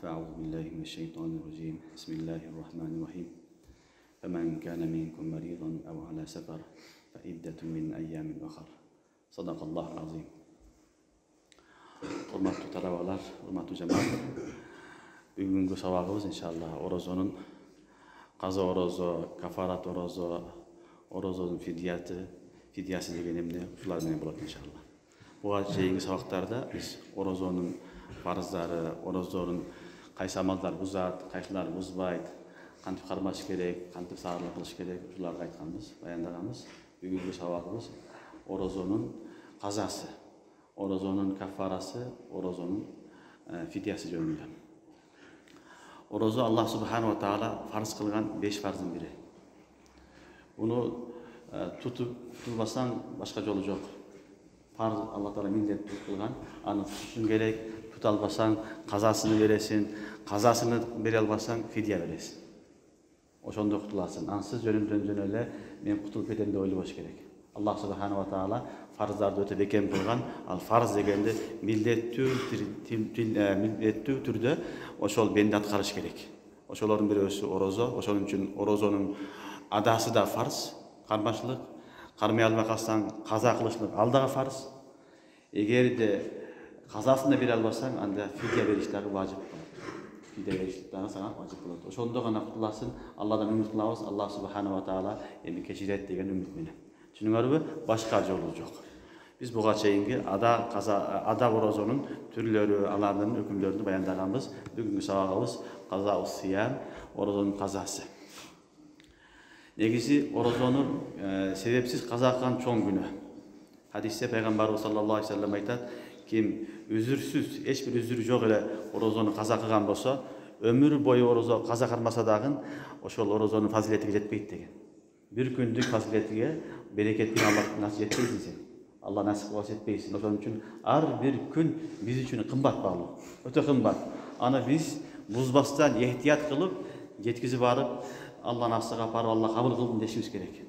فأعوذ بالله من الشيطان الرجيم بسم الله الرحمن الرحيم فمن كان منكم مريضا أو على سفر فعدة من أيام أخر صدق الله العظيم. Hurmatly talabalar, hurmatly cemaat. Bugünkü sabagыбыз inşallah orozonun qaza orozo, kafarat orozo, orozonun fidyası деген emne ушулар менен болот inşallah. Буга чейинки сабактарда биз орозонун фарыздары, орозонун кайсы амалдар бузат, кайсылар бузбайт, кантип кармаш керек, кантип саарлык кылыш керек, ушуларды айтканбыз, баяндаганбыз. Бүгүнкү сабагыбыз орозонун казасы, орозонун кафарасы, орозонун фидиясы жөнүндө. Орозо Аллах Субханаху ва Таала фарыз кылган 5 фарздын бири. Буну tutulmasang başka yolu yok. Farz Allah Teala millet tutulgan, anı tutuşun gerek, tutalbasan kazasını veresin, kazasını beri albasan fidye veresin. O şonda kutulasın. Ansız yönümden öyle men kutulup eden de oylu boş gerek. Allah Subhanahu wa Taala farzlarda öte beken kılgan, al farz degende millettүү türde oşol bende atkarış gerek. Oşolorun biri ösü orozo, oşonun üçün orozonun adası da farz. Karmaşlık, karmay almak alsan kaza kılışlık aldağı farz. Eğer de kazasını bir albasan anda fidye verişleri vacip kılır. Fidye verişleri sana vacip kılır. O şonda gana kutulasın, Allah'dan ümit kılabız, Allah Subhanahu wa Taala emi keşiret degen ümit mene. Çünkü başka yolu yok. Biz buga çeyinki ada orozonun türleri, alanların hükümlerini bayandaganbız. Bugünkü sabagыбыз kaza siyam, orozonun kazası. Negisi orozonun sebepsiz kaza kılan çoğun günü. Hadiste Peygamber sallallahu aleyhi ve sellem aytat, kim üzürsüz, hiçbir üzürü yok ile orozonu kaza kılan bolsa, ömür boyu orozo kaza kılmasa dagın, oşol orozonun faziletiga jetpeyt degen. Bir gündük faziletiga, bereketini Allah nasip etpeysin sen. Allah nasip kılsa etpeysin. Oşonun üçün ar bir gün biz üçün kımbat bağlı. Öte kımbat. Ana biz buzbastan ihtiyat kılıp, yetkisi varıp, Allah nasıga aparıp Allah kabul kılın deşimiz gerek.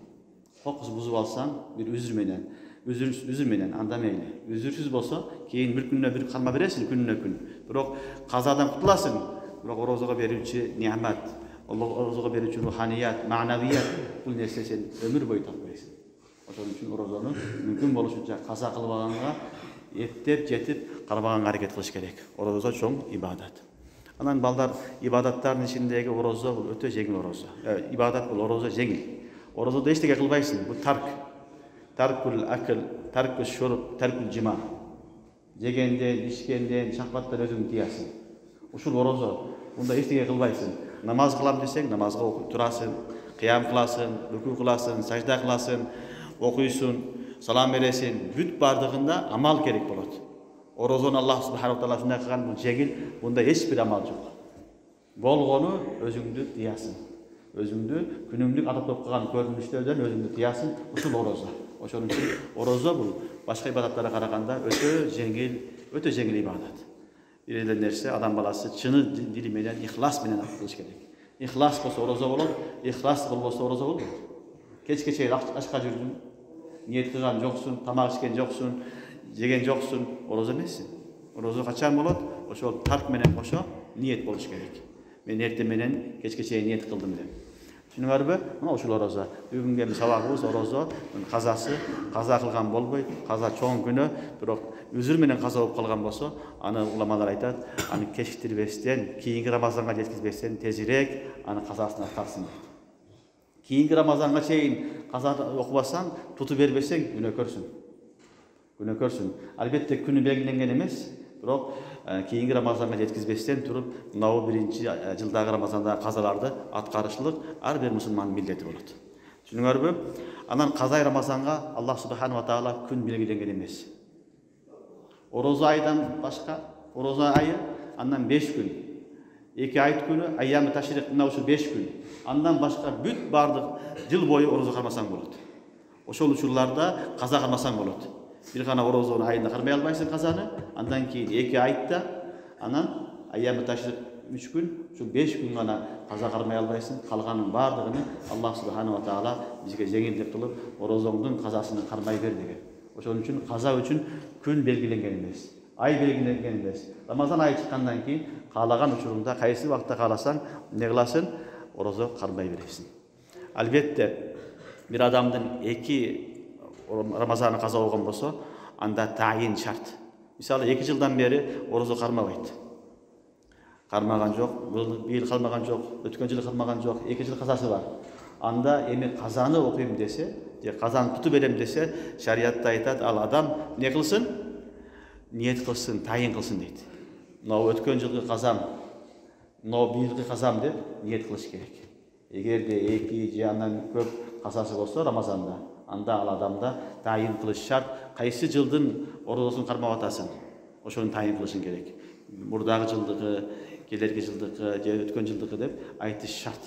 Fokus buzup alsan bir üzür menen anda meyli. Üzürsüz bolsa keyin bir gününe bir kalma beresin gününe gün. Biroq kazadan kutulasın. Biroq orozoga berүүчү nimet, Allah orozoga berүүчү ruhaniyat, manaviyat bul nerse sen ömür boyu tapmayısın. Oşonuň üçin orozonu mümkün boluşunça kaza kılbaganga eптеп жетип карбаганга hareket kılış gerek. Orozo çoğun ibadat. Anan balдар ibadattарынын içindeki orozo bu öte jеңил orozo. İbadat bu orozo jеңил. Orozoda eçteke kılbaysın. Bu tarkul akıl, tarkul şurub, tarkul cima. Jegenden, içkenden, şahvattan özüň tiyasın. Uşul orozo. Bunda eçteke kılbaysın. Namaz kılam desek namazga okup turasın, kıyam kılasın, rükû kılasın, sajda kılasın, okuysun, salam beresin. Büt bardığında amal gerek bolot. Orozon Allah Subhanahu wa Taala şunday kılgan bu jеңil, bunda hiçbir amal yok. Bolgonu özüňdü tiyasın. Özüňdü günümlük adap kılgan görünüşlerden özüňdü tiyasın. Uşul orozo. Oşonuň üçin orozo bu başka ibadatlara karaganda öte jеңil ibadat. Bir nerse adam balası çını dili menen, ihlas menen kılış gerek. İhlas bolsa orozo bolot, ihlas bolmasa orozo bolmayt. Keçke çeyir aşka jürdün, niyet kılgan joksun, tamak içken joksun, jegen joksun, orozo emesin. Orozo kaçan bolot, oşol tark menen koşo niyet boluş gerek. Men erten menen keçke çeyir niyet kıldım dep. Şunuňarby? Mana uşul orozo. Bugünkü sabagыбыз orozo, kazası, kaza kılgan bolboy, kaza çoğun günü, biroq üzür menen kaza bolup kalgan bolsa, anı ulamalar aytat, anı keşiktirбестен, kийинки Ramazanga жеткизбестен tezirek anı kazasyny atarsın. Kийinki Ramazanga çeyin kaza okubasan, tutup berbeseň günökörsün. Albatta günü belgilengen emes, biroq kийинki Ramazanga жеткизбестен turup, mınav birinci jıldagı Ramazanda kazalarda atkarışlyk ar bir musulman milleti bolot. Şunuňarby? Anan kaza Ramazanga Allah Subhanahu wa Taala gün belgilengen emes. Orozo aydan başka, orozo ayı andan 5 gün. 2 ayet günü, ayyam-ı taşrik mınav şu 5 gün. Andan başka büt bardık yıl boyu orozo karmasan bolot. Oşol uçullarda kaza karmasan bolot. Bir gana orozonu ayında karmay albaysın kazanı, andan keyin 2 ayda, anan ayyam-ı taşrik 3 gün, şu 5 gün gana kaza karmay albaysın, kalganın bardığını Allah Subhanahu wa Taala bizge jеңилдик kılıp, orozoňdun kazasyny karmay ber degen. Oşonuň üçin kaza üçin gün belgilengen emes. ай белгиленген эмес. Рамазан айы чыккандан кийин каалаган учурунда кайсы убакытта кааласаң эмне кыласың? Орозо кармай бересиң. Албетте бир адамдын 2 Рамазаны каза болгон болсо, анда тайын шарт. Мисалы 2 жылдан бери орозо кармабайт. Кармаган жок, быйыл кармаган жок, өткөн жылы кармаган жок, 2 жыл казасы бар. Анда эми казаны окуйм десе, же казаны тутуп берем десе, шариатта айтат, ал адам не кылсын? Ниет кылсын, тайын кылсын дейт. Мына өткөн жылгы казам, мына быйылгы казам деп ниет кылыш керек. Эгерде 2 же андан көп казасы болсо Рамазанда, анда ал адамда тайын кылыш шарт. Кайсы жылдын орозосун кармап атасың? Ошону тайын кылышың керек. Мурдагы жылдыгы, келерки жылдыгы же өткөн жылдыгы деп айтыш шарт.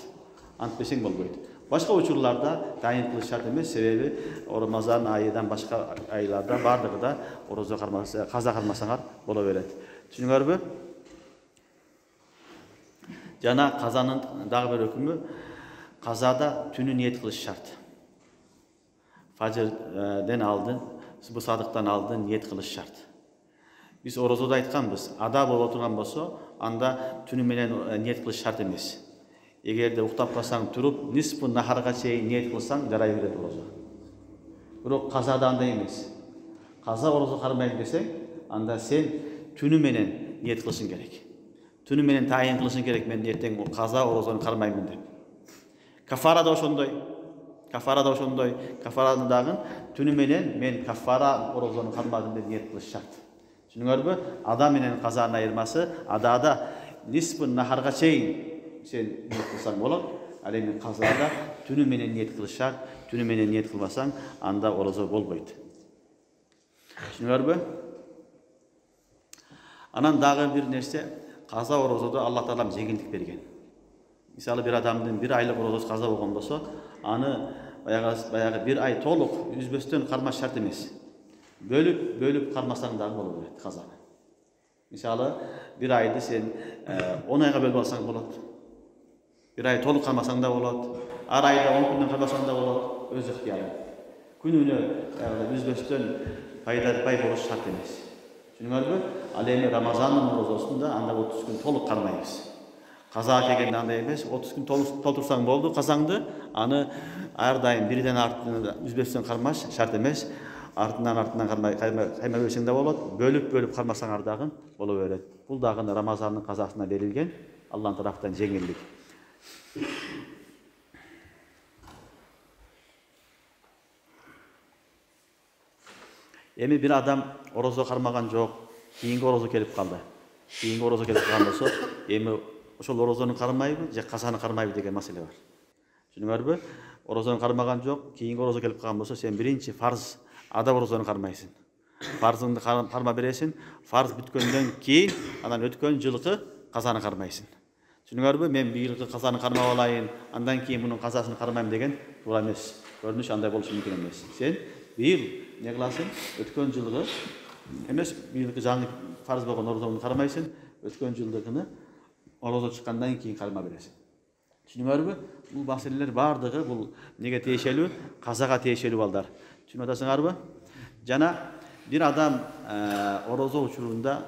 Антпесең болбойт. Башка учурларда тайын кылыш шарт эмес, себеби Рамазан айынан башка айларда бардыгыда орозо кармаса, каза кармасаңар боло берет. Түшүнүңөрбү? Жана казанын дагы бир өкүмү, казада түнү ниет кылыш шарт. Фажрден алдын, субу садыктан алдын ниет кылыш шарт. Биз орозодо айтканбыз, ада боло турган болсо, анда түнү менен ниет кылыш шарт эмес. Эгерде уктап калсаң туруп, нисфу нахарга чейин ниет кылсаң жарай берет орозо. Бирок казада андай эмес. Каза орозо кармайм десең, анда сен түнү менен ниет кылышың керек. Түнү менен тайын кылышың керек, мен эртең каза орозону кармаймын деп. Кафара да ошондой. Кафараны дагы түнү менен мен кафара орозону кармадым деп ниет кылыш шарт. Түшүнүңөрбү? Ада менен казанын айырмасы, адада нисфу нахарга чейин сен ниет кылсаң болот, ал эми казада түнү менен ниет кылыш шарт. Түнү менен ниет кылбасаң, анда орозо болбойт. Түшүнүңөрбү? Анан дагы бир нерсе, каза орозодо Алла Таалам жеңилдик берген. Мисалы бир адамдын 1 айлык орозосу каза болгон болсо, аны баягы 1 ай толук үзбөстөн кармаш шарт эмес. Бөлүп кармасаң дагы боло берет казаны. Мисалы 1 айды сен 10 айга бөлүп алсаң болот. 1 ай толук кармасаң да болот. Ар айда 10 күндөн кармасаң да болот. Өз ыктыярың. Күнүнө үзбөстөн пай болуш шарт эмес. Түшүнүңөрбү? Ал эми Рамазандын орозосунда анда 30 күн толук кармайбыз. Каза келгенде андай эмес, 30 күн толтурсаң болду казаңды, аны ар дайым бирден артына үзбөстөн кармаш шарт эмес. Артынан каймай берсең да болот, бөлүп кармасаңар дагы боло берет. Бул дагы Рамазандын казасына берилген Алланын тараптан жеңилдик. Эми бир адам орозо кармаган жок, кийинки орозо келип калды. Кийинки орозо келип калган болсо, эми ошол орозону кармайбы же казаны кармайбы деген маселе бар. Түшүнүңөрбү? Орозону кармаган жок, кийинки орозо келип калган болсо, сен биринчи фарз ада орозону кармайсың. Фарзыңды карма бересиң, фарз бүткөндөн кийин анан өткөн жылкы казаны кармайсың. Түшүнүңөрбү? Мен быйылкы казаны кармап алайын, андан кийин мунун казасын кармайм деген туура эмес. Көрүнүш андай болушу мүмкүн эмес. Сен быйыл не кыласың? Өткөн жылгы эмес, быйылкы жаңы фарз болгон орозону кармайсың, өткөн жылдыкыны орозо чыккандан кийин карма бересиң. Түшүнүңөрбү? Бул маселелер бардыгы бул неге тиешелүү? Казага тиешелүү балдар. Түшүнүп атасыңарбы? Жана бир адам орозо учурунда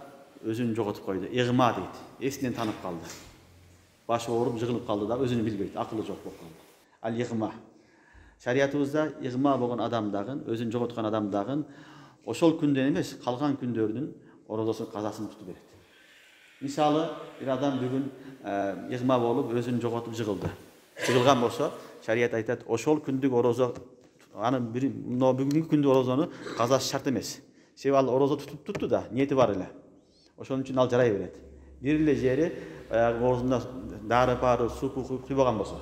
өзүн жоготуп койду. Игма дейт. Эсинен танып калды. Башы ооруп, жыгылып калды да өзүн билбейт, акылы жок болуп калды. Ал игма. Шариятыбызда игма болгон адамдагы, өзүн жоготкон адамдагы ошол күндөн эмес, калган күндөрдүн орозосун казасын тутуп берет. Мисалы, бир адам бүгүн игма болуп, өзүн жоготуп жыгылды. Жыгылган болсо, шарият айтат, ошол күндүк орозо, аны бүгүнкү күндүк орозону казасы шарт эмес. Себеби ал орозо тутту да, ниети бар эле. Ошон үчүн ал жарай берет. Бир эле жери оозунда дары пары, суу куйбаган болсо,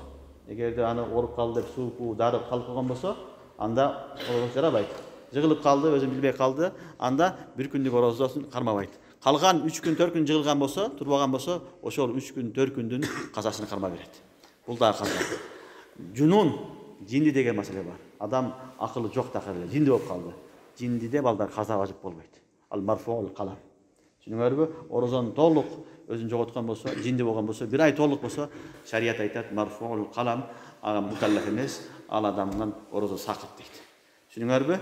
эгерде аны ооруп калды деп суу дары калып калган болсо, анда орозо жарабайт. Жыгылып калды, өзүн билбей калды, анда бир күндүк орозосун кармабайт. Калган 3 күн 4 күн жыгылган болсо, турбаган болсо, ошол 3 күн 4 күндүн казасын карма берет. Бул да каза. Жунун, жинди деген маселе бар. Адам акылы жок такыр эле, жинди болуп калды. Жиндиде балдар каза важып болбойт. Ал марфуул калам. Түшүнүңөрбү? Орозону толук өзүн жоготкон болсо, жинди болгон болсо, 1 ай толук болсо, шарият айтат марфуул калам, ага мукаллаф эмес, ал адамдан орозо сакыт дейт. Түшүнүңөрбү?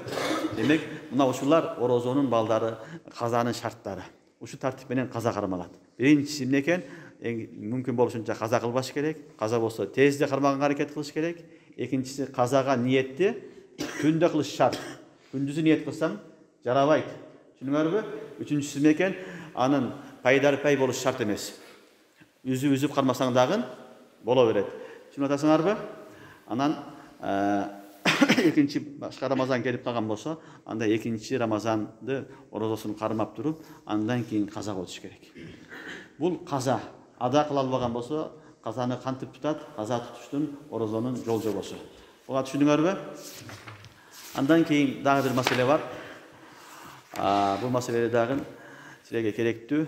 Демек, мына ушулар орозонун балдары, казанын шарттары. Ушу тартип менен каза кармалат. Биринчиси эмне экен? Мүмкүн болушунча каза кылбаш керек. Каза болсо тезде кармаганга аракет кылыш керек. Экинчиси казага ниетти түндө кылыш шарт. Күндүзү ниет кылсаң жарабайт. Түшүнүңөрбү? Үчүнчүсү эмне экен? Анын пайдарпай болуш шарт эмес. Үзүп кармасаң дагы боло берет. Түшүнүп атасыңарбы? Анан экинчи башка Рамазан келип калган болсо, анда экинчи Рамазанды орозосун кармап туруп, андан кийин казага өтүш керек. Бул каза. Ада кыла албаган болсо, казаны кантип тутат? Каза тутуштун орозонун жол жобосу. Буга түшүнүңөрбү? Андан кийин дагы бир маселе бар. Бул маселеде дагы силерге керектүү.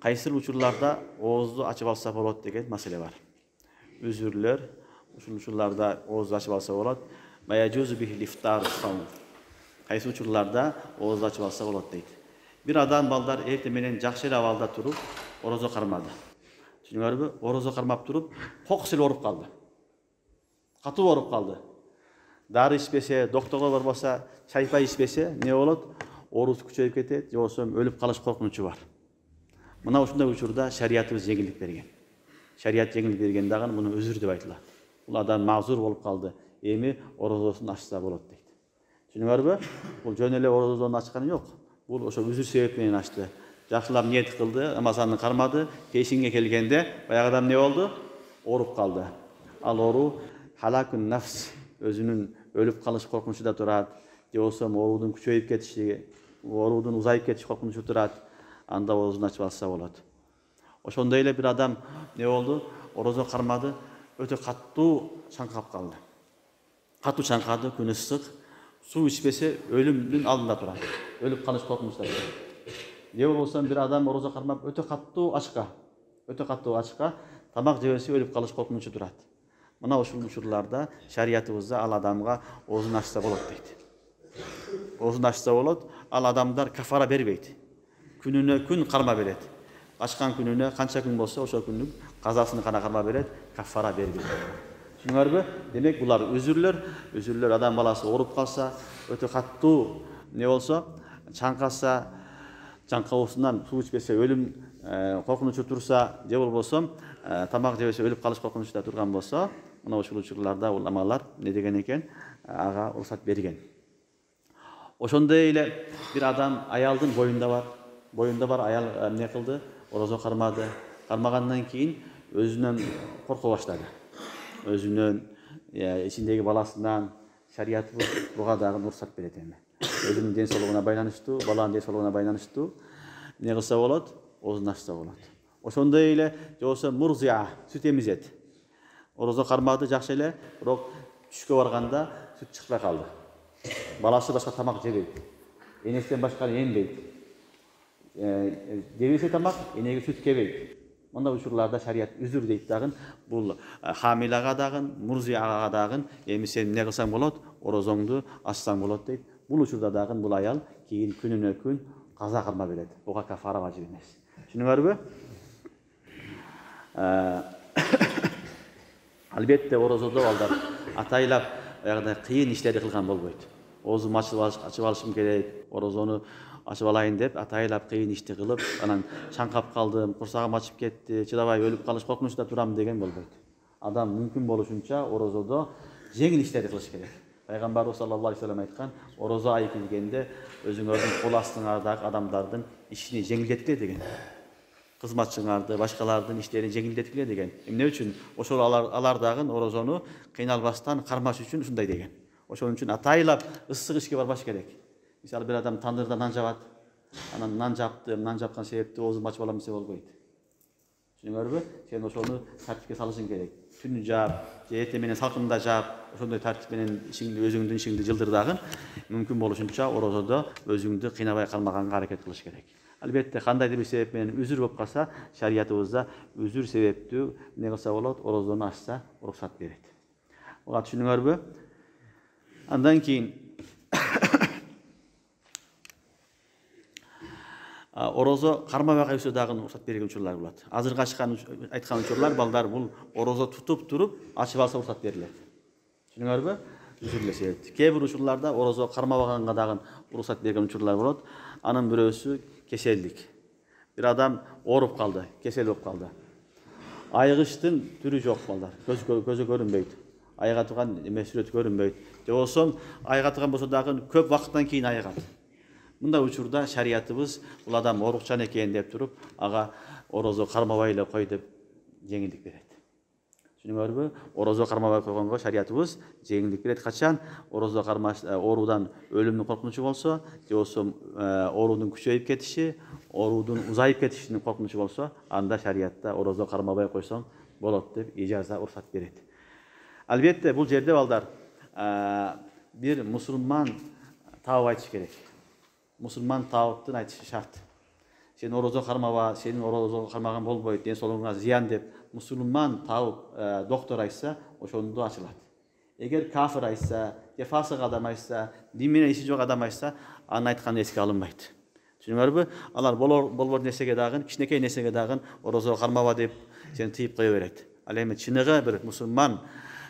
Кайсыл учурларда оозду ачып алса болот деген маселе бар. Үзүрлөр ушул учурларда оозду ачып алса болот. Маяжузу бихил ифтар саум. Кайсы учурларда оозду ачып алса болот дейт. Бир адам балдар эртең менен жакшы эле абалда туруп, орозо кармады. Түшүнүңөрбү? Орозо кармап туруп, кокус эле ооруп калды. Катуу ооруп калды. Дары ичпесе, доктого барбаса, чайпай ичпесе, не болот? Оорусу күчөйүп кетет, же болбосо өлүп калыш коркунучу бар. Мына ушундай учурда шариятыбыз жеңилдик берген. Шарият жеңилдик берген дагы муну өзүр деп айтылат. Бул адам мазур болуп калды. Эми орозосун ачса болот дейт. Түшүнүңөрбү? Бул жөн эле орозону ачканы жок. Бул ошо үзүр себеп менен ачты. Жакшылап ниет кылды, Рамазанды кармады, пешинге келгенде баягы адам не болду? Ооруп калды. Ал оору халакун нафс, өзүнүн өлүп калыш коркунучу турат, же болбосо оорудун күчөйүп кетиши, оорудун узайып кетиш коркунучу турат. Анда оозун ачып алса болот. Ошондой эле бир адам не болду? Орозо кармады, өтө каттуу чаңкап калды. Каттуу чаңкады, күн ысык, суу ичпесе өлүмдүн алдында турат. Өлүп калыш коркунучта турат. Же болбосо бир адам орозо кармап өтө каттуу ачка, тамак жебесе өлүп калыш коркунучу турат. Мына ушул учурларда шариятыбызда ал адамга оозун ачса болот дейт. Оозун ачса болот, ал адамдар кафара бербейт. Күнүнө күн карма берет. Ачкан күнүнө канча күн болсо, ошо күндүн казасын гана карма берет, кафара бербейт. Түшүнүңөрбү? Демек булар үзүрлөр адам баласы ооруп калса, өтө каттуу не болсо, чаңкаса, чаңкабысынан суу ичпесе өлүм коркунучу турса, же болбосо тамак жебесе өлүп калыш коркунучта турган болсо, мына ушул учурларда уламалар не деген экен? Ага уруксат берген. Ошондой эле бир адам аялдын боюнда бар аял эмне кылды? Орозо кармады. Кармагандан кийин өзүнөн корко баштады. Өзүнөн, ичиндеги баласынан, шариятыбыз буга дагы уруксат берет эми. Өзүнүн ден соолугуна байланыштуу, баланын ден соолугуна байланыштуу эмне кылса болот? Оозун ачса болот. Ошондой эле же болбосо мурзия, сүт эмизет. Орозо кармады жакшы эле, бирок түшкө барганда сүт чыкпай калды. Баласы башка тамак жебейт. Энесинен башканы эмбейт. Жебесе тамак, энеге сүт кебейт. Мындай учурларда шарият үзүр дейт дагы. Бул хамилага дагы, мурзияга дагы эми сен эмне кылсаң болот? Орозоңду ачсаң болот дейт. Бул учурда дагы бул аял кийин күнүнө күн каза карма берет. Буга кафара важип эмес. Түшүнүңөрбү? Албетте орозодо балдар атайлап аягында кыйын иштерди кылган болбойт. Оозум ачып алышым керек, орозону ачып алайын деп атайлап кыйын ишти кылып, анан чаңкап калдым, курсагым ачып кетти, чыдабай өлүп калыш коркунучта турам деген болбойт. Адам мүмкүн болушунча орозодо жеңил иштерди кылыш керек. Пайгамбарыбыз саллаллаху алейхи вассалам айткан, орозо айы келгенде өзүңөрдүн кол астыңардагы адамдардын ишини жеңилдеткиле деген. Кызматчыңарды, башкалардын иштерин жеңилдеткиле деген. Эмне үчүн? Ошол алар дагы орозону кыйналбастан кармаш үчүн ушундай деген. Ошон үчүн атайлап ысык ишке барбаш керек. Мисалы бир адам тандырда нан жабат, анан нан жапкан себептүү оозун ачып алам десе болбойт. Түшүнүңөрбү? Сен ошону тартипке салышың керек. Түн жап, же эртең менен салкында жап, ошондой тартип менен өзүңдүн ишиңди жылдыр дагы мүмкүн болушунча орозодо өзүңдү кыйнабай калмаганга аракет кылыш керек. Албетте кандайдыр бир себеп менен үзүр болуп калса, шариятыбызда үзүр себептүү эмне кылса болот? Орозону ачса уруксат берет. Буга түшүнүңөрбү? Андан кийин орозо кармабай калса дагы уруксат берген учурлар болот. Азыркы айткан учурлар балдар бул орозо тутуп туруп ачып алса уруксат берилет. Түшүнүңөрбү? үзүрүлөсөт. Кээ бир учурларда орозо кармабаганга дагы уруксат берген учурлар болот. Анын бирөөсү кеселдик. Bir adam ооруп калды, кесел болуп калды. Айгычтын түрү жок балдар. Көзү көрүнбөйт. Айга турган эме сүрөт көрүнбөйт. Же болсо айга турган болсо дагы көп вакыттан кийин айыгат. Мындай учурда шариятыбыз бул адам оорукчан экен деп туруп, ага орозо кармабай эле кой деп жеңилдик берет. Түшүнүңөрбү? Орозо кармабай койгонго шариятыбыз жеңилдик берет. Качан орозо оорудан өлүмдүн коркунучу болсо, же болсо оорунун күчөйүп кетиши, оорудун узайып кетишинин коркунучу болсо, анда шариятта орозо кармабай койсоң болот деп ижаза уруксат берет. Албетте бул жерде балдар бир мусулман таап айтыш керек. Мусулман таабыттын айтышы шарт. Сен орозо кармаба, сенин орозо кармаган болбойт, ден соолугуңа зыян деп мусулман таап доктор айтса, ошондо ачылат. Эгер кафир айтса, же фасык адам айтса, дин менен иши жок адам айтса, анын айтканы эске алынбайт. Түшүнүңөрбү? Алар болбор нерсеге дагы, кичинекей нерсеге дагы орозо кармаба деп сени тыйып кое берет. Ал эми чыныгы бир мусулман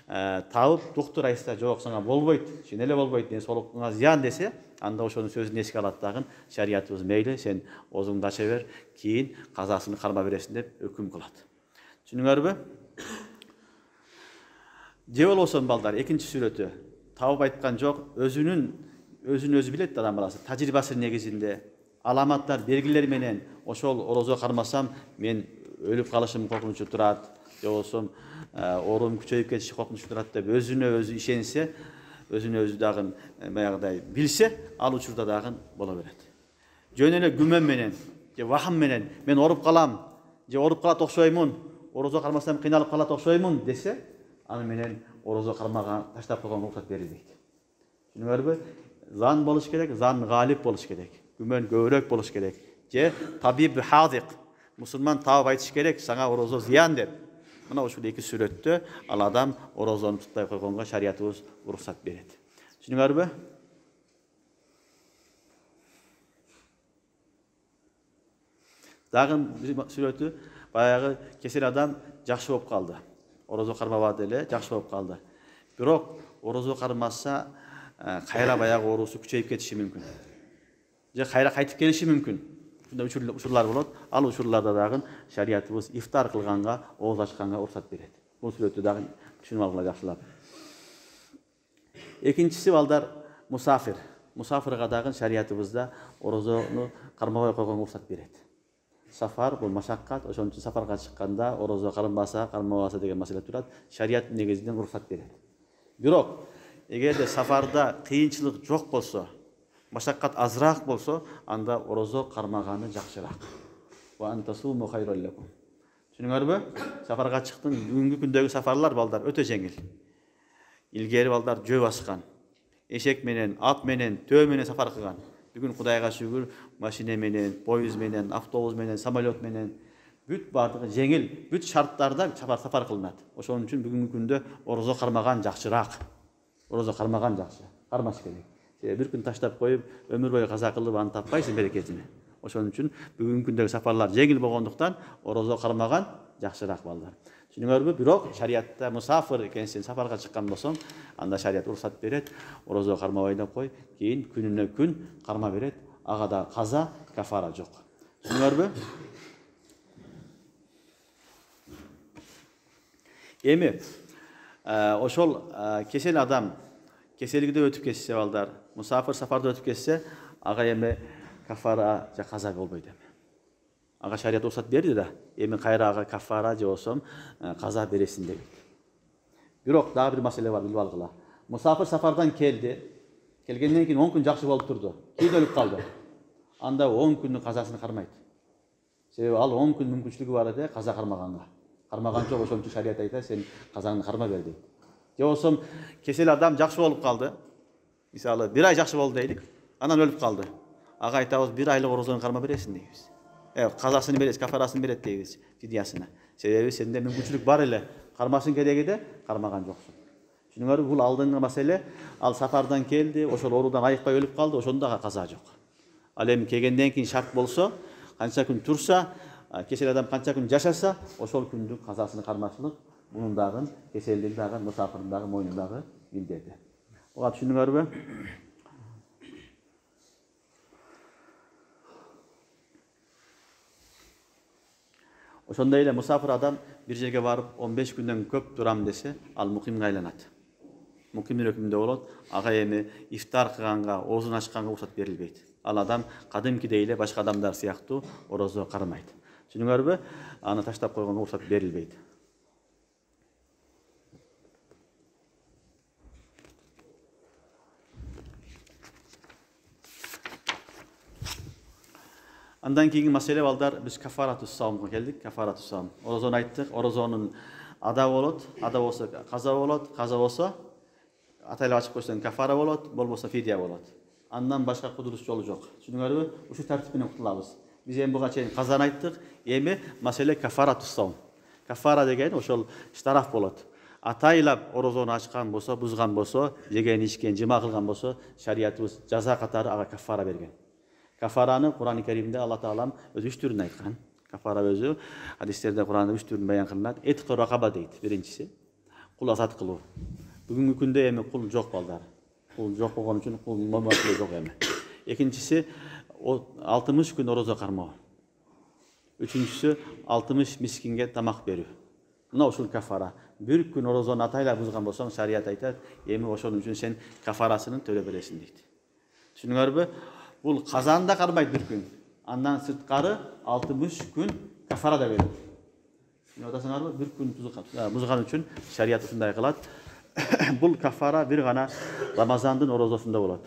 таап доктор айтса, жок сага болбойт, чын эле болбойт, ден соолугуңа зыян десе, анда ошонун сөзүн эске алат дагы, шариятыбыз мейли, сен оозуңду ача бер, кийин казасын карма бересиң деп өкүм кылат. Түшүнүңөрбү? Же болбосо балдар, экинчи сүрөтү таап айткан жок, өзүн өзү билет адам баласы, тажрыйбасы негизинде аламаттар, белгилер менен ошол орозо кармасам мен өлүп калышым коркунучу турат, же болсо оорум күчөйүп кетиши коркунучу турат деп өзүнө өзү ишенсе, өзүнө өзү дагы баягыдай билсе, ал учурда дагы боло берет. Жөн эле күмөн менен же вахым менен мен ооруп калам, же ооруп калат окшоймун, орозо кармасам кыйналып калат окшоймун десе, аны менен орозо кармага таштап койгонго уруксат берилбейт. Түшүнүңөрбү? Зан болуш керек, зан галип болуш керек. Күмөн көбүрөөк болуш керек. Же табиб хазик, мусулман таап айтыш керек, сага орозо зыян деп. Мына ушул эки сүрөттө ал адам орозону тутпай койгонго шариятыбыз уруксат берет. Түшүнүңөрбү? Дагы бир сүрөтү баягы кесел адам жакшы болуп калды. Орозо кармабады эле, жакшы болуп калды. Бирок орозо кармаса кайра баягы оорусу күчөйүп кетиши мүмкүн. Же кайра кайтып келиши мүмкүн. Ушундай учурлар болот. Ал учурларда дагы шариятыбыз ифтар кылганга, ооз ачканга уруксат берет. Бул сүрөттү дагы түшүнүп алгыла жакшылап. Экинчиси балдар мусафир. Мусафирга дагы шариятыбызда орозону кармабай койгонго уруксат берет. Сафар бул машаккат, ошон үчүн сафарга чыкканда орозо кармабаса, кармабаса деген маселе турат. Шарият негизинен уруксат берет. Бирок эгерде сафарда кыйынчылык жок болсо, машаккат азыраак болсо, анда орозо кармаганы жакшыраак. Ва антасуму хайрул лакум. Түшүнүңөрбү? Сафарга чыктың, бүгүнкү күндөгү сафарлар балдар өтө жеңил. Илгери балдар жөө баскан, эшек менен, ат менен, төө менен сафар кылган. Бүгүн Кудайга шүгүр, машина менен, поезд менен, автобус менен, самолет менен бүт бардыгы жеңил, бүт шарттарда сафар кылынат. Ошон үчүн бүгүнкү күндө орозо кармаган жакшыраак. Орозо кармаган жакшы. Кармаш керек. Бир күн таштап коюп, өмүр бою каза кылып аны таппайсың берекесине. Ошон үчүн бүгүнкү күндөгү сафарлар жеңил болгондуктан орозо кармаган жакшыраак балдар. Түшүнүңөрбү? Бирок шариятта мусафир экенсиң, сафарга чыккан болсоң, анда шарият уруксат берет, орозо кармабай деп кой, кийин күнүнө күн карма берет, ага да каза, кафара жок. Түшүнүңөрбү? Эми ошол кесел адам кеселигиде өтүп кетсе балдар, мусафир сафарда өтүп кетсе, ага эми кафара же каза болбойт эми. Ага шарият уруксат берди да, эми кайра ага кафара же болсо каза бересиң деп. Бирок дагы бир маселе бар, билип алгыла. Мусафир сафардан келди, келгенден кийин 10 күн жакшы болуп турду, кийин өлүп калды. Анда 10 күндүн казасын кармайт. Себеби ал 10 күн мүмкүнчүлүгү бар эде каза кармаганга. Кармаган жок, ошон үчүн шарият айтат, сен казаңды карма бер дейт. Же болсо кесел адам жакшы болуп калды. Мисалы, 1 ай жакшы болду дейlik, анан өлүп калды. Ага айтабыз 1 айлык орозону карма бересиң дейбиз. Казасын берет, кафарасын берет дейбиз, фидиясына. Себеби сенде мүмкүнчүлүк бар эле, кармашың керегиде, кармаган жоксуң. Түшүнүңөрбү? Бул алдыңкы маселе, ал сафардан келди, ошол оорудан айыкпай өлүп калды, ошондо ага каза жок. Ал эми келгенден кийин шарт болсо, канча күн турса, кесел адам канча күн жашаса, ошол күндүн казасын кармашлык, мунун дагы кеселдик дагы, мусафирдин дагы мойнундагы милдети. Ага түшүндүңөрбү? Ошондой эле мусафир адам бир жерге барып 15 күндөн көп турам десе, ал мукимге айланат. Мукимдин өкүмүндө болот, ага эми ифтар кылганга, оозун ачканга уруксат берилбейт. Ал адам кадимкидей эле башка адамдар сыяктуу орозо кармайт. Түшүндүңөрбү? Аны таштап койгонго уруксат берилбейт. Андан кийинки маселе балдар, биз кафарату саумга келдик. Кафарату саум. Орозону айттык. Орозонун ада болот, ада болсо каза болот, каза болсо атайлап ачып койсоң кафара болот, болбосо фидия болот. Андан башка кудурус жолу жок. Түшүндүңөрбү? Ушул тартип менен кутулабыз. Биз эми буга чейин казаны айттык. Эми маселе кафарату саум. Кафара деген ошол штраф болот. Атайлап орозону ачкан болсо, бузган болсо, жеген, ичкен, жыма кылган болсо, шариятыбыз жаза катары ага кафара берген. Кафараны Кур'ан-ы Керимде Алла Таалам өзү 3 түрүн айткан. Кафара өзү хадистерде Кур'анда 3 түрүн баян кылынат. Этқи ракаба дейт, биринчиси. Кул азат кылуу. Бүгүнкү күндө эми кул жок балдар. Кул жок болгон үчүн кул маселе жок эми. Экинчиси 60 күн орозо кармоо. Үчүнчүсү 60 мискинге тамак берүү. Мына ушул кафара. Bir күн орозону атайлап бузган болсоң, шарият айтат, эми ошон үчүн сен кафарасын төлөп бересиң дейт. Түшүндүңөрбү? Бул казанда кармайт bir күн. Андан сырткары 60 күн кафара да берет. Эмне атасыңарбы? Bir күн бузган үчүн шарият ушундай кылат. Бул кафара бир гана Рамазандын орозосунда болот.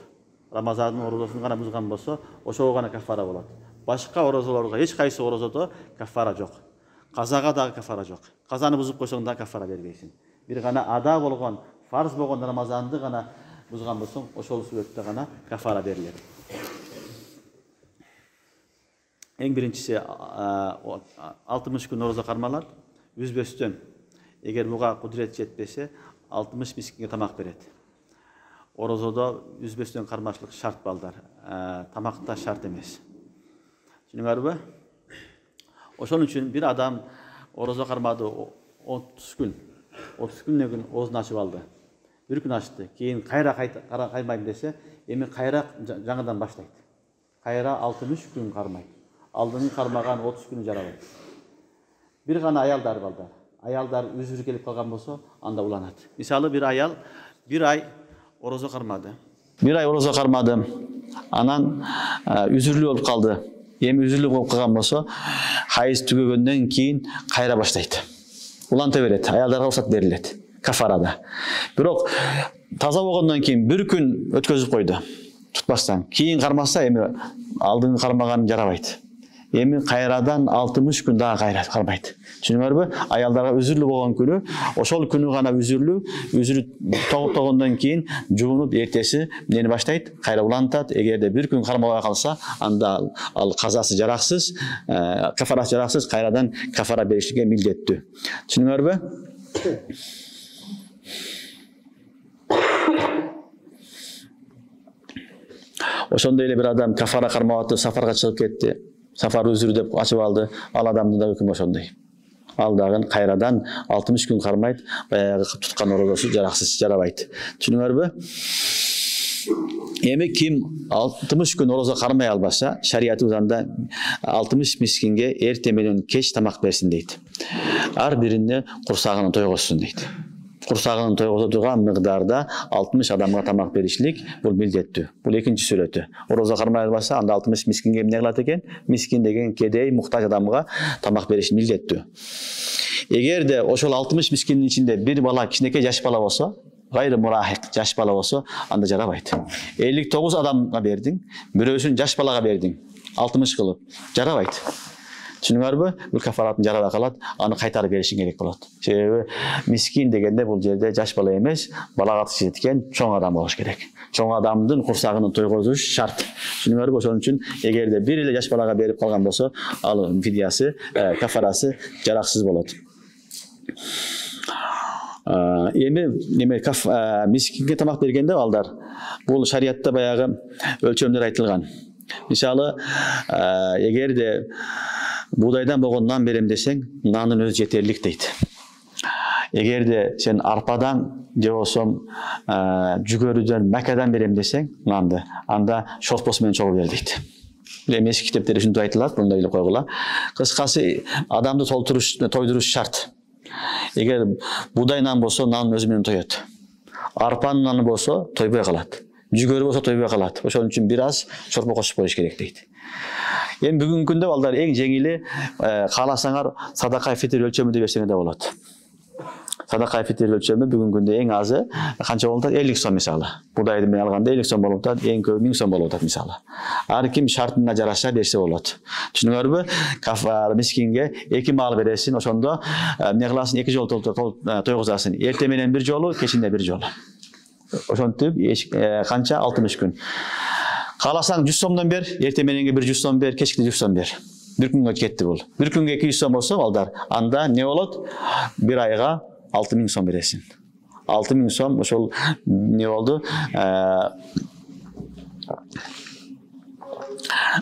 Рамазандын орозосун гана бузган болсо, ошого гана кафара болот. Башка орозолорго эч кайсы орозодо кафара жок. Казага да кафара жок. Казаны бузуп койсоң да кафара бербейсиң. Бир гана ада болгон, фарз болгон Рамазанды гана бузган болсоң, ошол сүрөттө гана кафара берилет. Эң биринчиси 60 күн орозо кармалат, үзбөстөн. Эгер буга кудурет жетпесе, 60 мискинге тамак берет. Орозодо үзбөстөн кармашлык шарт балдар. Тамакта шарт эмес. Түшүндүңөрбү? Ошон үчүн бир адам орозо кармады 30 күн. 30 күндөн кийин оозун ачып алды. Bir күн ачты. Кийин кайра каймайм десе, эми кайра жаңыдан баштайт. Кайра 60 күн кармайт. Алдыңы кармаган 30 күнү жарабайт. Бир гана аялдар балдар. Аялдар үзүрү келип калган болсо, анда уланат. Мисалы бир аял 1 ай орозо кармады. 1 ай орозо кармады. Анан үзүрлүү болуп калды. Эми үзүрлүү болуп калган болсо, хайыз түгөгөндөн кийин кайра баштайт. Уланта берет. Аялдарга уруксат берилет. Кафарада. Бирок таза болгондон кийин 1 күн өткөзүп койду. Tutпастан. Кийин кармаса, эми алдыңы кармаган жарабайт. Эми кайрадан 60 күн дагы кайра кармайт. Түшүнүңөрбү? Аялдарга үзүрлүү болгон күнү, ошол күнү гана үзүрү тогондон кийин жуунуп эртеси эмнени баштайт? Кайра улантат. Эгерде 1 күн кармабай калса, анда ал казасы жараксыз, кафарасы жараксыз, кайрадан кафара беришке милдеттүү. Түшүнүңөрбү? Ошондой эле бир адам кафара кармабаты, сафарга чыгып кетти. Сафар үзүрү деп ачып алды. Ал адамдын да өкүмү ошондой. Ал дагы кайрадан 60 күн кармайт, баягы туткан орозосу жараксыз, жарабайт. Түшүнүңөрбү? Эми ким 60 күн орозо кармай албаса, шариятыбыз анда 60 мискинге эрте менен кеч тамак берсин дейт. Ар бирине курсагын тойгозсун дейт. Курсагын тойгозо турган мыгдарда 60 адамга тамак беришлик бул милдеттүү. Бул экинчи сүрөтү. Орозо кармай албаса, анда 60 мискинге эмне кылат экен? Мискин деген кедей, муктаж адамга тамак бериш милдеттүү. Эгерде ошол 60 мискиндин ичинде бир бала, кичинекей жаш бала болсо, гайры мурахик жаш бала болсо, анда жарабайт. 59 адамга бердиң, бирөөсүн жаш балага бердиң, 60 кылып, жарабайт. Түшүнүңөрбү? Бул кафаратын жарабай калат, аны кайтарып беришиң керек болот. Себеби мискин дегенде бул жерде жаш бала эмес, балага жеткен чоң адам болуш керек. Чоң адамдын курсагын тойгозуш шарт. Түшүнүңөрбү? Ошон үчүн эгерде бир эле жаш балага берип калган болсо, ал фидиясы, кафарасы жараксыз болот. Эми мискинге тамак бергенде балдар, бул шариятта баягы өлчөмдөр айтылган. Мисалы, эгерде буудайдан болгон нан берем десең, нанын өзү жетерлик дейт. Эгерде сен арпадан же болбосо жүгөрүдөн макадан берем десең, анда шорпос менен чогуу бер дейт. Эми эски китептерде ушинтип айтылат, мындай эле койгула. Кыскасы, адамды тойдуруш шарт. Эгер будай нан болсо, нан өзү менен тоет. Арпанын наны болсо, тойбой калат. Жүгөрү болсо тойбой калат. Ошон үчүн бир аз шорпо кошуп коюш керек дейт. Эми бүгүнкү күндө балдар эң жеңили, кааласаңар садака фитир өлчөмүндө берсеңер да болот. Садака фитир өлчөмү бүгүнкү күндө эң азы канча болуп атат? 50 сом мисалы. Будайды менен алганда 50 сом болуп атат, эң көбү 1000 сом болуп атат мисалы. Ар ким шартына жараша берсе болот. Түшүнүңөрбү? Кафара мискинге 2 маал бересин, ошондо эмне кыласың? 2 жолу тойгузасың. Эрте менен бир жолу, кечинде бир жолу. Ошентип канча? 60 күн. Кааласаң 100 сомдон бер, эрте мененге 100 сом бер, кечке 100 сом бер. Bir күнгө кетти бул. Bir күнгө 200 сом болсо, балдар, анда не болот? Bir айга 6000 сом бересин. 6000 сом ошол не болду?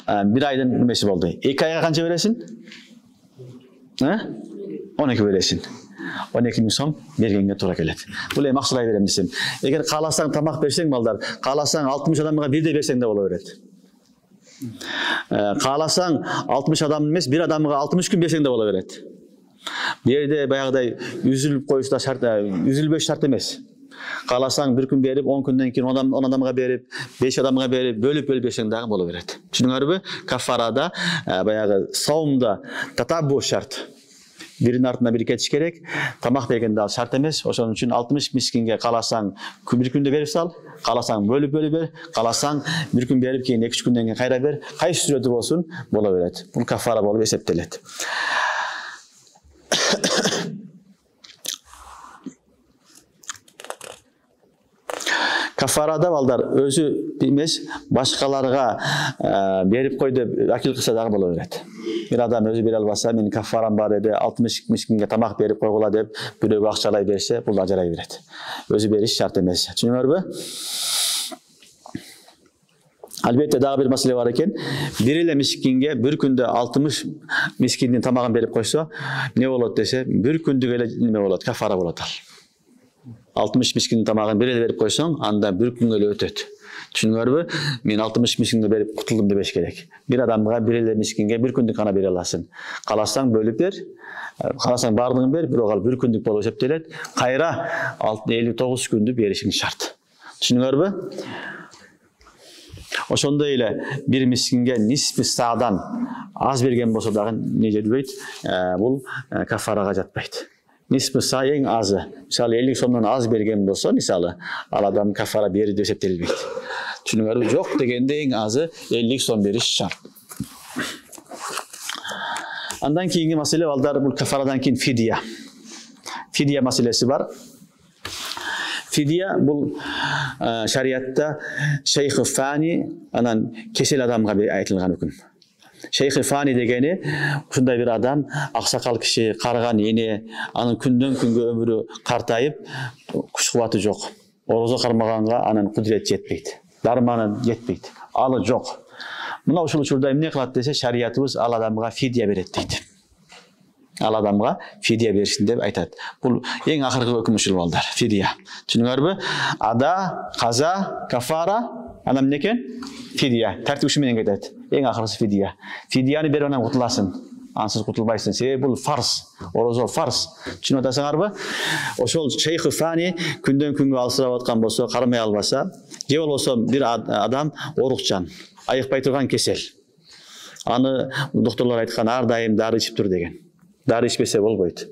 Bir айдын немеси болду. 2 айга канча бересин? 12 бересин. 12.000 сом бергенге туура келет. Бул эми акчалай берем десем. Эгер кааласаң тамак берсең, балдар, кааласаң 60 адамга бирде берсең да боло берет. Кааласаң 60 адам эмес, bir адамга 60 күн берсең да боло берет. Бу жерде баягыдай үзүлүп коюшта шарт, үзүлбөш шарт эмес. Кааласаң 1 күн берип, 10 күндөн кийин 10 адамга берип, 5 адамга берип, бөлүп берсең дагы боло берет. Түшүнүңөрбү? Кафарада баягы саумда татабу шарт. Birinin артына бир кетиш керек. Тамак бергенде ал шарт эмес. Ошон үчүн 60 мискинге кааласаң bir күндө берип сал, кааласаң бөлүп бер, кааласаң 1 күн берип кийин 2 күндөн кийин кайра бер. Кайсы сүрөтү болсун, боло берет. Бул кафара болуп эсептелет. Кафарада балдар өзү эмес, башкаларга берип кой деп акил кылса дагы боло берет. Bir adam özü bir albasa, men kafaram бар эди, 60 miskinge тамак берип койгула деп, бирөө акчалай берсе, бул да жарай берет. Өзү бериш шарт эмес. Түшүнүңөрбү? Албетте дагы бир маселе бар экен. Bir эле мискинге bir күндө 60 мискиндин тамагын берип койсо, не болот десе, bir күндүк эле неме болот, кафара болот ал. 60 мискиндин тамагын bir эле берип койсоң, анда bir күнгө эле өтөт. Түшүнүңөрбү? Мен 60 мискинге берип кутулдум дебеш керек. Bir адамга bir эле мискинге bir күндүк гана бере аласың. Кааласаң бөлүп бер, кааласаң бардыгын бер, бирок ал bir күндүк болуп эсептелет. Кайра 59 күндү беришиң шарт. Түшүнүңөрбү? Ошондой эле bir мискинге нисби саадан аз берген болсо дагы не жетпейт, бул кафарага жатпайт. Нисби са эң азы. Мисалы 50 сомдон аз берген болсо, мисалы, ал адам кафара берди деп эсептелбейт. Түшүнүңөрбү? Жок дегенде эң азы 50 сом бериш шарт. Андан кийинки маселе балдар, бул кафарадан кийин фидия. Фидия маселеси бар. Фидия бул шариатта шейх фани, анан кесел адамга айтылган өкүм. Шейх фани дегени ушундай бир адам, аксакал киши, карыган эне, анын күндөн күнгө өмүрү картайып, күч кубаты жок. Орозо кармаганга анын кудурет жетпейт. Дарманы жетпейт. Алы жок. Мына ушул учурда эмне кылат десе, шариятыбыз ал адамга фидия берет дейт. Ал адамга фидия беришин деп айтат. Бул эң акыркы өкүм ушул балдар, фидия. Түшүнүңөрбү? Ада, каза, кафара, анан эмне экен? Фидия. Тартип ушу менен кетет. Эң акыркысы фидия. Фидияны берип анан кутуласың. Ансыз кутулбайсың. Себеби бул фарз. Орозо фарз. Түшүнүп атасыңарбы? Ошол шейх фани күндөн күнгө алсырап аткан болсо, кармай албаса, же болбосо бир адам орукчан, айыкпай турган кесел. Аны докторлор айткан, ар дайым дары ичип тур деген. Дары ичпесе болбойт.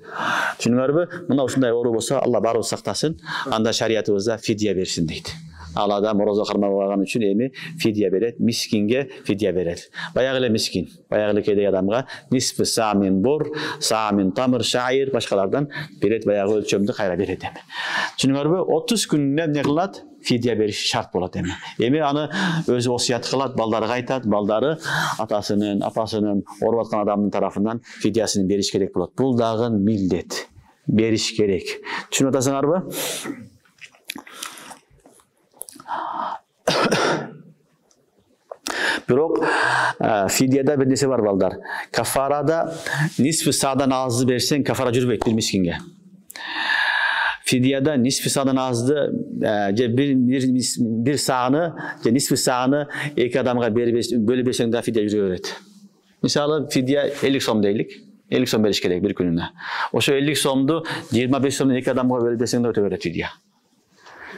Түшүнүңөрбү? Мына ушундай оору болсо, Алла баары сактасын, анда шариятыбызда фидия берсин дейт. Ал адам орозо кармабаган үчүн эми фидия берет, мискинге фидия берет. Баягы эле мискин, баягы эле кедей адамга нисфи самин бур, самин тамыр, шаир башкалардан берет, баягы өлчөмдү кайра берет эми. Түшүнүңөрбү? 30 күндөн эмне кылат? Фидия бериш шарт болот эми. Эми аны өзү осуят кылат, балдарга айтат, балдары атасынын, апасынын ооруп аткан адамдын тарафынан фидиясын бериш керек болот. Бул дагы милдет. Бериш керек. Түшүнүп атасыңарбы? Бирок фидияда бир нерсе бар балдар. Кафарада нисфи саадан азы берсең, кафара жүрбөйт bir мискинге. fidyada nisfi sa'dan azdı bir sa'ny je nisfi sa'ny iki adamga bölüp berseň da fidya ýüre beret. Misaly fidya 50 so'm deylik. 50 so'm beriş gerek bir gününe. Oşo 50 so'mdu 25 so'mdan iki adamga bölüp berseň de öte beret fidya.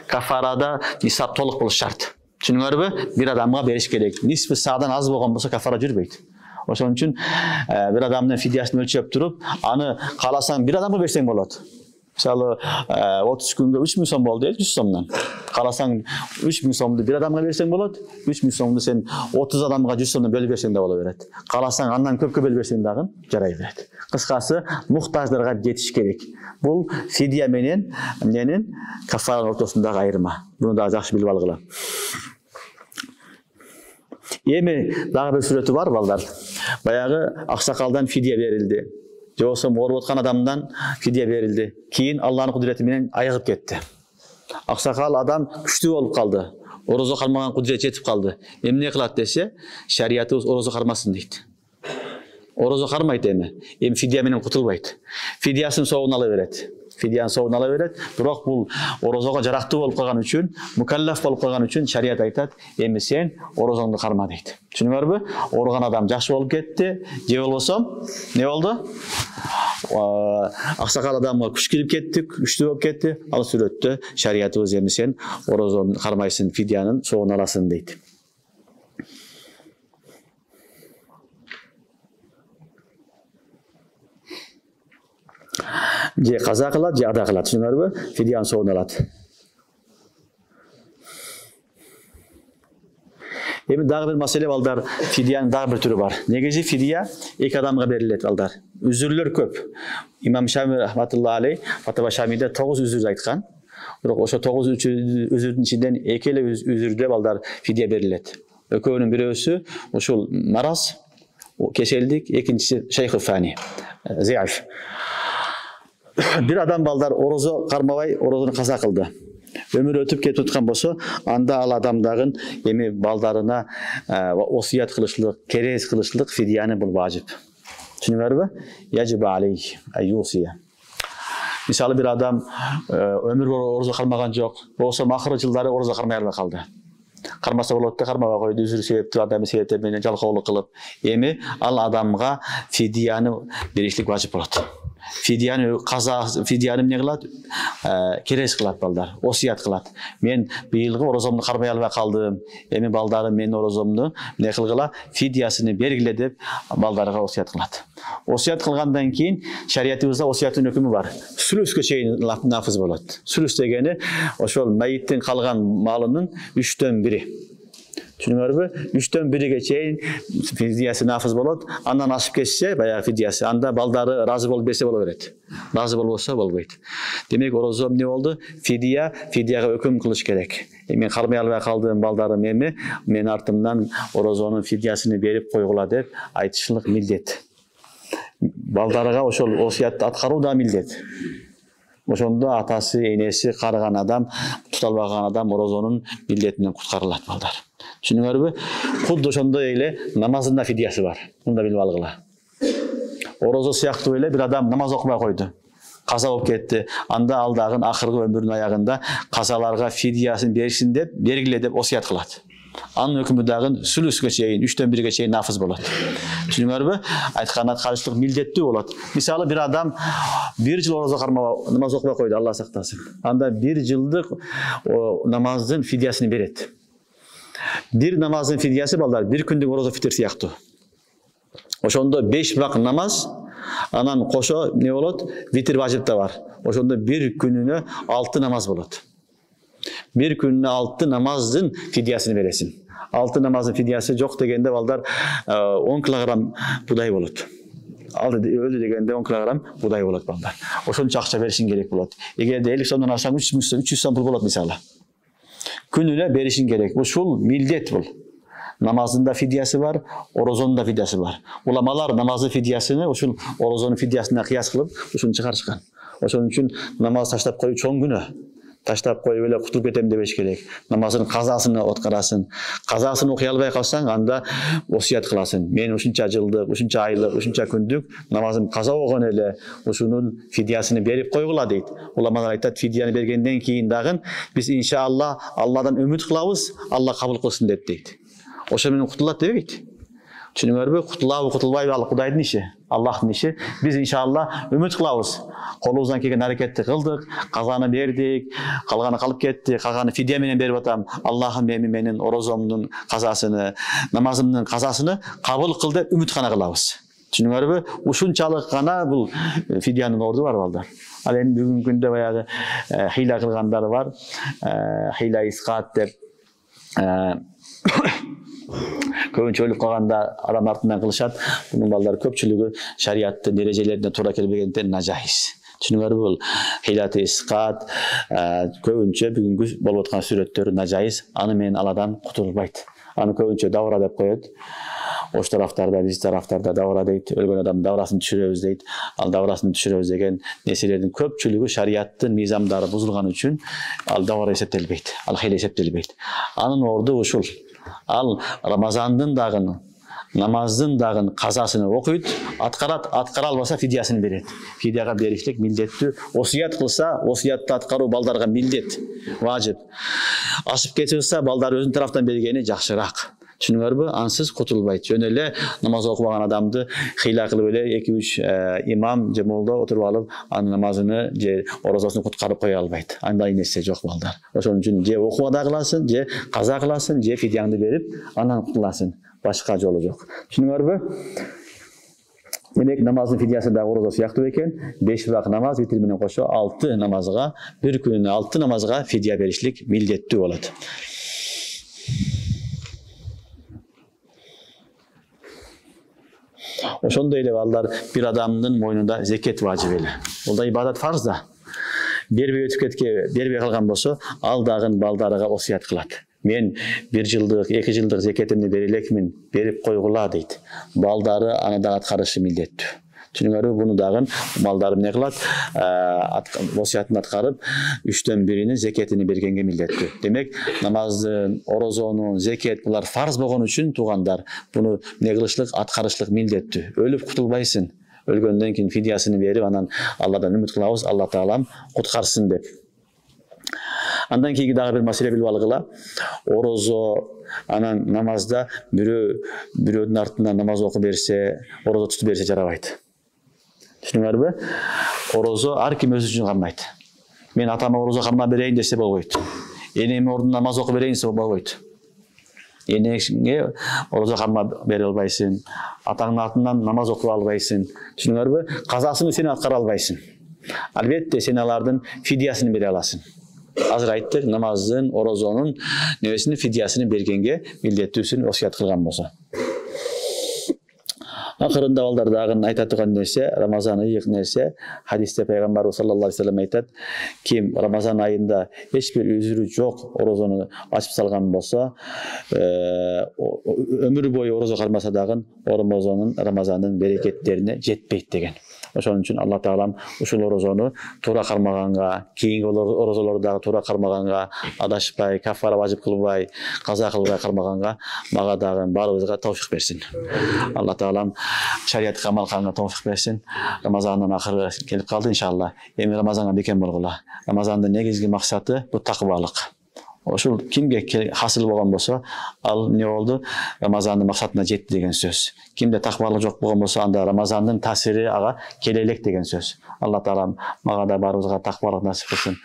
Kafarada nisap tolyk boluş şart. Düşünüňärmi? Bir adamga beriş gerek. Nisfi sa'dan az bolgan bolsa kafara jürbeýdi. Oşoň üçin bir adamdyn fidyasyny ölçep turup, any kalasaň bir adamga berseň bolat. Misaly 30 günde 3000 so'm boldy, 100 so'mdan. Kalasaň 3000 so'mdu bir adamga berseň bolat, 3000 so'mdu sen 30 adamga 100 so'mdan bölüp berseň de bola beret. Kalasaň andan köpkö bölüp berseň dagы jaraý beret. Kıskası muhtaçlarga yetiş gerek. Bu fidya menen nenin kafaranın ortasındaky aýyrma. Bunu da jakşı bilip algyla. Emi dagı bir sureti var balдар. Bayağı aksakaldan fidya berildi. Joosam orup atkan adamdan fidya berildi. Keyin Allah'ın kudreti menen ayıgıp ketti. Aksakal adam güçlü olup kaldı. Orozo kalmagan kudret yetip kaldı. Emne kılat dese, şeriatı orozo karmasın deydi. Orozo karmaydı emi. Emi fidya menen kutulbaydı. Fidyasını soğun alıveret. Fidyan soğun alıveret. Biroq bul orozoga jarakty bolup kalgan üçün, mukallaf bolup kalgan üçün şeriat aytat, emi sen orozoňdu karma deydi. Düşünüňärmi? Orugan adam jakşı bolup ketdi. Je bolbosam ne oldu? Aksakal adamga kuş kirip ketdi, güçlü bolup ketdi. Al suretde şeriatybız emi sen orozony karmaysın, fidyanın soğun alasın deydi. Je kaza kılat, je ada kılat. Düşünüňärmi? Fidyan soğun alat. Emi dagı bir masele balдар, fidyanın dagı bir türü var. Negezi fidya iki adamga berilet balдар. Üzürler köp. İmam Şamil rahmetullahi aleyh Fatava Şamil'de 9 üzür aytkan. Biroq oşo 9 üzürün içinden ekele üzürde balдар fidya berilet. Ökönün birösü oşul maraz, keseldik, ikincisi şeyh-i fani, ziyaf. Bir adam balдар orozo karmabay, orozunu kaza kıldı. Ömür ötüp ketip tutkan bolsa, anda al adamdagın emi baldarına osiyat kılışlık, keres kılışlık fidyany bul vacip. Düşünüňärmi? Yajib aleyh ayyusiya. Misaly bir adam ömür boyu orozo karmagan jok. Bolsa ahyrky jyldary orozo karmay albay kaldı. Karmasa bolot da karmaga koydu, üzür sebepli adamı sebepli menen jalkawlyk kılıp, emi al adamga fidyany berişlik vacip bolat. Fidyany kaza, fidyany ne kılat? Keres kılat balдар, osiyat kılat. Men biyilgi orozomdu karmay albay kaldym. Emi baldarym men orozomdu ne kılgıla? Fidyasyny bergile dep baldarga osiyat kılat. Osiyat kılgandan keyin şeriatybızda osiyatın hökümü var. Sülüske çeyin nafız bolat. Sülüs degeni oşol mayittin kalgan malının 3'ten 1'i. Düşünüňärmi? 3'ten 1'ige çeyin fidyasy nafız bolat. Andan aşyp geçse bayağı fidyasy. Anda baldary razı bolup berse bola beret. Razı bolbosa bolboýt. Demek orozom ne oldu? Fidyaga höküm kılıç gerek. Men karmay albay kaldym baldarym emi men artymdan orozonun fidyasyny berip koýgula dep aytışlyk mildet. Baldarıga oşol osiyatty atkaruu da mildet. Oşonda atası, enesi karıgan adam, tutalbagan adam orozonun milletinden kutkarılat baldar. Düşünüňärmi? Hudda oşonda eyle namazında fidyası var. Bunu da bilip algyla. Orozo siyakty ele bir adam namaz okubay koydu. Kaza bolup ketdi. Anda aldagın ahırkı ömrünün ayagında kazalarga fidyasyny berişin dep, bergile dep osiyat kılat. Anın hökümü dagın sülüske çeyin, 3'ten 1'ige çeyin nafız bolat. Düşünüňärmi? Aytkanat karşılık mildetli bolat. Misaly bir adam 1 yıl orozo karmaba namaz okubay koydu, Allah saktasın. Anda 1 yıldyk namazdın fidyasyny beret. Bir namazın fidyası ballar 1 gündük orozo fitir siyaktı. Oşonda 5 vakit namaz, anan koşo ne bolat? Vitir vacip da var. Oşonda 1 gününe 6 namaz bolat. 1 gününe 6 namazdın fidyasyny beresin. 6 namazın fidyası jok degende balдар 10 kilogram buday bolat. Öldü degende 10 kilogram buday bolat balдар. Oşonça akça berişin gerek bolat. Egerde 50 so'mdan aşağı 300 so'm pul bolat misaly. Gününe berişin gerek. Bu şul mildet bul. Namazında fidyası var, orozonun da fidyası var. Ulamalar namazın fidyasyny oşul orozonun fidyasyna kıyas kılıp oşunu çıkar çıkan. Oşun üçün namaz taşlap koyu çoğun günü. таштап коюп эле кутулуп кетем дебеш керек. Намазын казасын аткарасың. Казасын окуй албай калсаң, анда осуят кыласың. Мен ушунча жылдык, ушунча айлык, ушунча күндүк намазым каза болгон эле, ушунун фидиясын берип койгула дейт. Уламалар айтат, фидияны бергенден кийин дагы биз иншалла Алладан үмүт кылабыз, Алла кабыл кылсын деп дейт. Ошо менен кутулат дебейт. Түшүнүңөрбү? Кутулабы, кутулбайбы ал Кудайдын иши, Аллахтын иши. Биз иншалла үмүт кылабыз. Колубуздан келген аракетти кылдык, казаны бердик, калганы калып кетти, калганы фидия менен берип атам. Аллахым менин орозомдун казасыны, намазымдын казасыны кабыл кыл деп үмүт гана кылабыз. Түшүнүңөрбү? Ушунчалык гана бул фидиянын орду бар балдар. Ал эми бүгүнкү күндө баягы хыйла кылгандар бар. Хыйла исқат деп көбүнчө өлүп калганда адам артынан кылышат. Бунун балдар көпчүлүгү шариаттын эрежелерине туура келбегенден нажайыз. Түшүнүңөрбү? Бул хыйлаты исқат көбүнчө бүгүнкү болуп аткан сүрөттөр нажайыз. Аны менен ал адам кутулбайт. Аны көбүнчө давра деп коет. Ош тараптарда, биз тараптарда давра дейт. Өлгөн адам даврасын түшүрөбүз дейт. Ал даврасын түшүрөбүз деген нерселердин көпчүлүгү шариаттын мыйзамдары бузулган үчүн ал давра эсептелбейт. Ал хыйла эсептелбейт. Анын орду ушул. Ал Рамазандын дагы, намаздын дагы казасын окуйт, аткарат, аткара албаса фидиясын берет. Фидияга беришлик милдеттүү. Осуят кылса, осуятты аткаруу балдарга милдет, важип. Ашып кетсе балдар өзүнүн тараптан бергени жакшыраак. Түшүнүңөрбү? Ансыз кутулбайт. Жөн эле намаз окубаган адамды хыйла кылып эле 2-3 имам же молда отуруп алып, анын намазыны же орозосун куткарып кое албайт. Андай нерсе жок балдар. Ошон үчүн же окууда кыласың, же каза кыласың, же фидияңды берип, анан кутуласың. Башка жолу жок. Түшүнүңөрбү? Демек намаздын фидиясы да орозо сыяктуу экен. 5 убак намаз витир менен кошо 6 намазга, бир күнүнө 6 намазга фидия беришлик милдеттүү болот. Ошондой эле балдар бир адамдын мойнунда зекет важип эле. Бул да ибадат фарз да. Бербей өтүп кетке, бербей калган болсо, ал дагы балдарга осуят кылат. Мен 1 жылдык, 2 жылдык зекетимди бере элекмин, берип койгула дейт. Балдары аны да аткарышы милдеттүү. Түшүнүңөрбү? Буну дагы балдары эмне кылат? Осуятын аткарып, 3төн 1-ини зекетини бергенге милдеттүү. Демек, намаздын, орозонун, зекет булар фарз болгон үчүн туугандар, буну эмне кылышлык, аткарышлык милдеттүү. Өлүп кутулбайсың. Өлгөндөн кийин фидиясын берип, анан Алладан үмүт кылабыз, Алла таалам куткарсын деп. Андан кийинки дагы бир маселе билип алгыла. Орозо, анан намазда бирөөдүн артынан намаз окуп берсе, орозо тутуп берсе жарабайт. Түшүнүңөрбү? Орозо ар ким өзү үчүн кармайт. Мен атама орозо кармап берейин десе болбойт. Энеме ордуна намаз окуп берейин десе болбойт. Энеңе орозо кармап бере албайсың. Атаңдын артынан намаз окуп албайсың. Түшүнүңөрбү? Казасын сен аткара албайсың. Албетте сен алардын фидиясын бере аласың. Азыр айттык, намаздын, орозонун небесini фидиясын бергенге милдеттүүсүн осуят кылган болсо. Акырында балдар дагы айта турган нерсе, Рамазан айык нерсе. Хадисте пайгамбарыбыз саллаллаху алейхи вассалам айтат, ким Рамазан айында эч бир үзүрү жок орозону ачып салган болсо, өмүр бою орозо кармаса дагы Рамазандын берекеттерине жетпейт деген. Ошон үчүн Алла таалам ушул орозону туура кармаганга, кийинки орозолорду дагы туура кармаганга, адашпай, кафара важип кылбай, каза кылбай кармаганга мага дагы баарыбызга товфик берсин. Алла таалам шариатка амал кылганга товфик берсин. Рамазандын акыры келип калды иншалла. Эми Рамазанга бекем болгула. Рамазандын негизги максаты бул такыбалык. Ошол кимге хасыл болгон болсо, ал эмне болду? Рамазандын максатына жетти деген сөз. Кимде такыбалык жок болгон болсо, анда Рамазандын таасири ага келе элек деген сөз. Алла таалам мага да баарыбызга такыбалык насип кылсын.